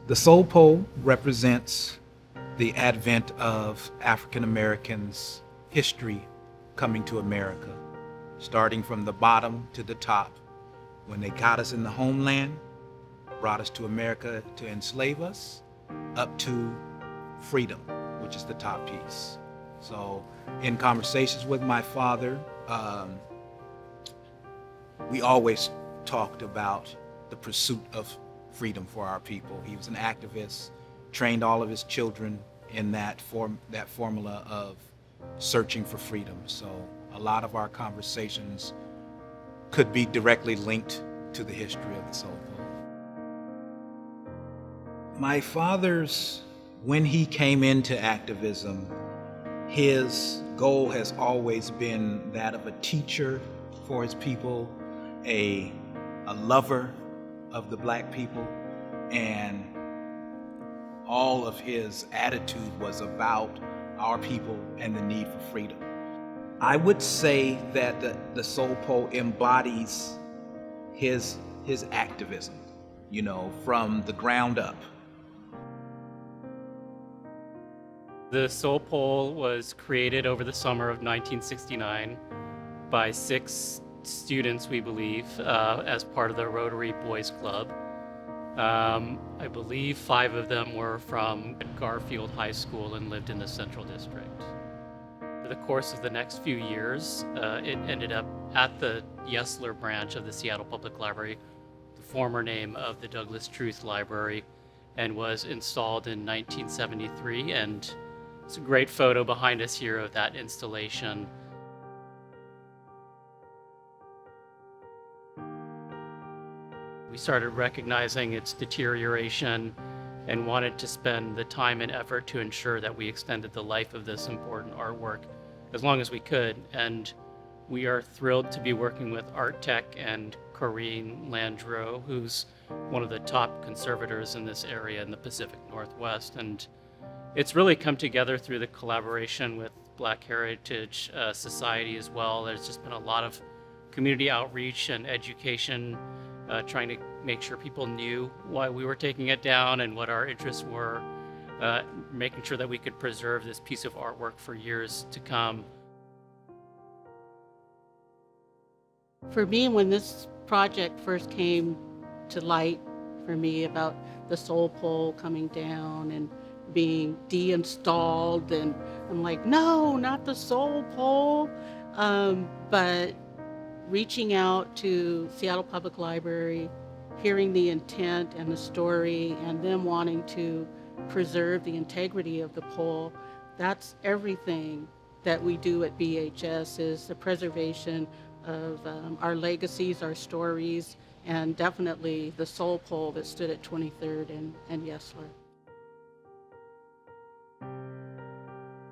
The soul pole represents the advent of African Americans' history coming to America, starting from the bottom to the top, when they got us in the homeland, brought us to America to enslave us, up to freedom, which is the top piece. So in conversations with my father, we always talked about the pursuit of freedom for our people. He was an activist, trained all of his children in that formula of searching for freedom. So a lot of our conversations could be directly linked to the history of the soul pole. My father's, when he came into activism, his goal has always been that of a teacher for his people, a lover of the Black people, and all of his attitude was about our people and the need for freedom. I would say that the soul pole embodies his activism, from the ground up. The soul pole was created over the summer of 1969 by 6 students, we believe, as part of the Rotary Boys Club. I believe 5 of them were from Garfield High School and lived in the Central District. For the course of the next few years, it ended up at the Yesler branch of the Seattle Public Library, the former name of the Douglas Truth Library, and was installed in 1973. And it's a great photo behind us here of that installation. We started recognizing its deterioration and wanted to spend the time and effort to ensure that we extended the life of this important artwork as long as we could. And we are thrilled to be working with Art Tech and Corinne Landreau, who's one of the top conservators in this area in the Pacific Northwest. And it's really come together through the collaboration with Black Heritage Society as well. There's just been a lot of community outreach and education, trying to make sure people knew why we were taking it down and what our interests were, making sure that we could preserve this piece of artwork for years to come. For me, when this project first came to light for me about the soul pole coming down and being deinstalled, and I'm like, no, not the soul pole. But reaching out to Seattle Public Library, hearing the intent and the story, and them wanting to preserve the integrity of the pole, that's everything that we do at BHS, is the preservation of our legacies, our stories, and definitely the soul pole that stood at 23rd and Yesler.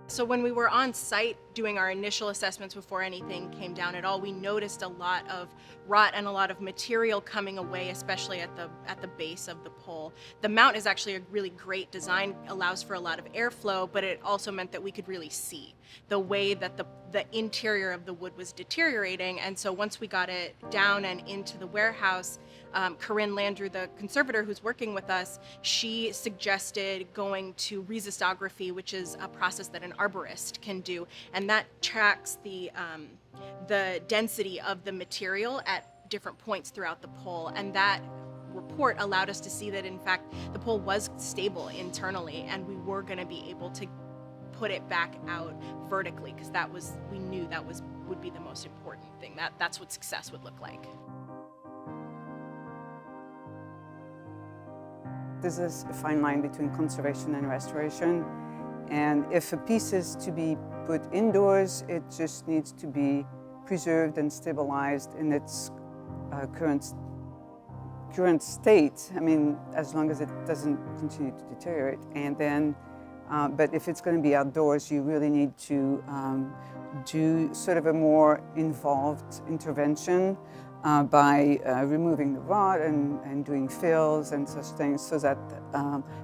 So when we were on site doing our initial assessments before anything came down at all, we noticed a lot of rot and a lot of material coming away, especially at the base of the pole. The mount is actually a really great design, allows for a lot of airflow, but it also meant that we could really see the way that the interior of the wood was deteriorating. And so once we got it down and into the warehouse, Corinne Landreau, the conservator who's working with us, she suggested going to resistography, which is a process that an arborist can do, and that tracks the density of the material at different points throughout the pole. And that report allowed us to see that, in fact, the pole was stable internally, and we were going to be able to put it back out vertically, because we knew that would be the most important thing. That's what success would look like. There's a fine line between conservation and restoration, and if a piece is to be put indoors, it just needs to be preserved and stabilized in its current state. I mean, as long as it doesn't continue to deteriorate. And then, but if it's going to be outdoors, you really need to do sort of a more involved intervention by removing the rot and doing fills and such things, so that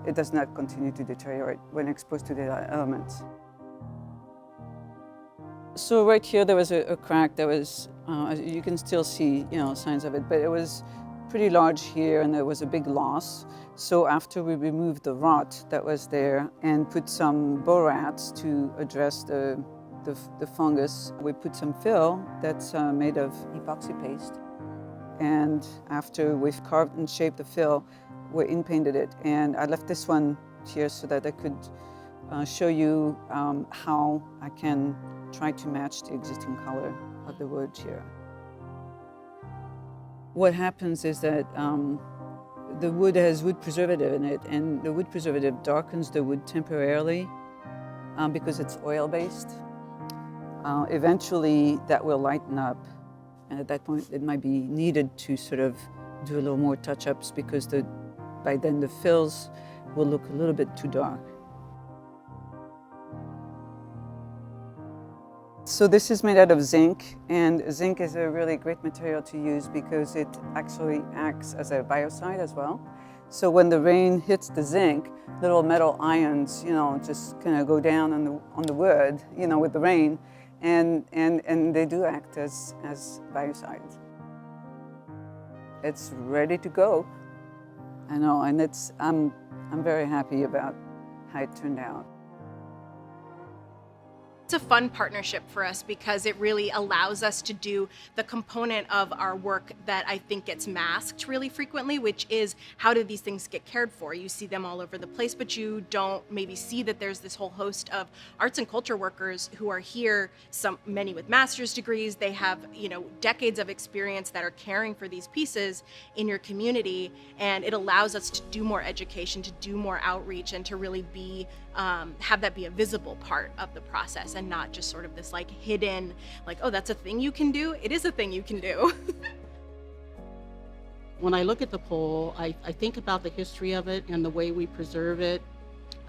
it does not continue to deteriorate when exposed to the elements. So right here there was a crack that was, you can still see, signs of it, but it was pretty large here and there was a big loss. So after we removed the rot that was there and put some borats to address the fungus, we put some fill that's made of epoxy paste. And after we've carved and shaped the fill, we in-painted it. And I left this one here so that I could show you how I can try to match the existing color of the wood here. What happens is that the wood has wood preservative in it, and the wood preservative darkens the wood temporarily because it's oil-based. Eventually, that will lighten up, and at that point, it might be needed to sort of do a little more touch-ups because by then the fills will look a little bit too dark. So this is made out of zinc, and zinc is a really great material to use because it actually acts as a biocide as well. So when the rain hits the zinc, little metal ions, just kind of go down on the wood, with the rain, and they do act as biocides. It's ready to go. I know, and I'm very happy about how it turned out. It's a fun partnership for us because it really allows us to do the component of our work that I think gets masked really frequently, which is how do these things get cared for? You see them all over the place, but you don't maybe see that there's this whole host of arts and culture workers who are here, many with master's degrees. They have, decades of experience that are caring for these pieces in your community, and it allows us to do more education, to do more outreach, and to really be have that be a visible part of the process and not just sort of this hidden, oh, that's a thing you can do. It is a thing you can do. When I look at the pole, I think about the history of it and the way we preserve it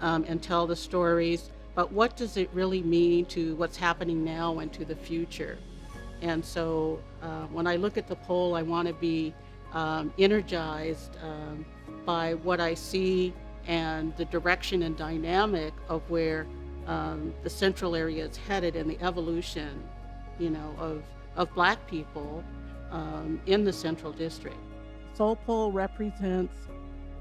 and tell the stories, but what does it really mean to what's happening now and to the future? And so when I look at the pole, I want to be energized by what I see and the direction and dynamic of where the central area is headed and the evolution, of Black people in the Central District. Soul pole represents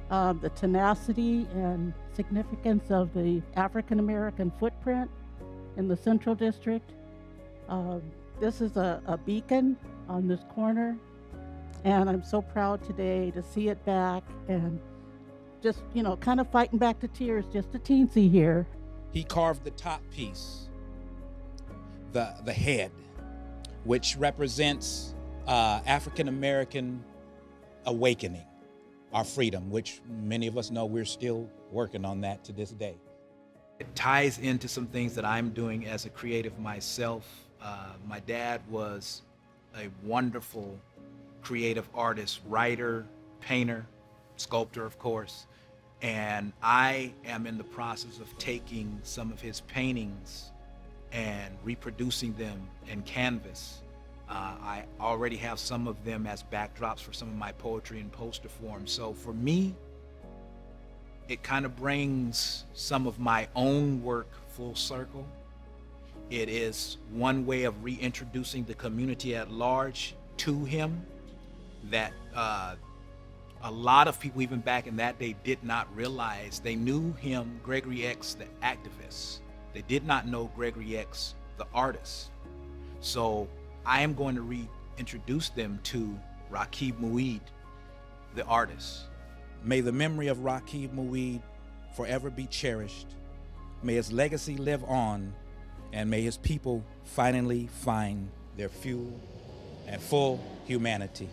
the tenacity and significance of the African American footprint in the Central District. This is a beacon on this corner, and I'm so proud today to see it back and just, kind of fighting back the tears, just a teensy here. He carved the top piece, the head, which represents African American awakening, our freedom, which many of us know we're still working on that to this day. It ties into some things that I'm doing as a creative myself. My dad was a wonderful creative artist, writer, painter, sculptor, of course. And I am in the process of taking some of his paintings and reproducing them in canvas. I already have some of them as backdrops for some of my poetry in poster form. So for me, it kind of brings some of my own work full circle. It is one way of reintroducing the community at large to him that a lot of people, even back in that day, did not realize. They knew him, Gregory X, the activist. They did not know Gregory X, the artist. So I am going to reintroduce them to Rakib Mueed, the artist. May the memory of Rakib Mueed forever be cherished. May his legacy live on, and may his people finally find their full and full humanity.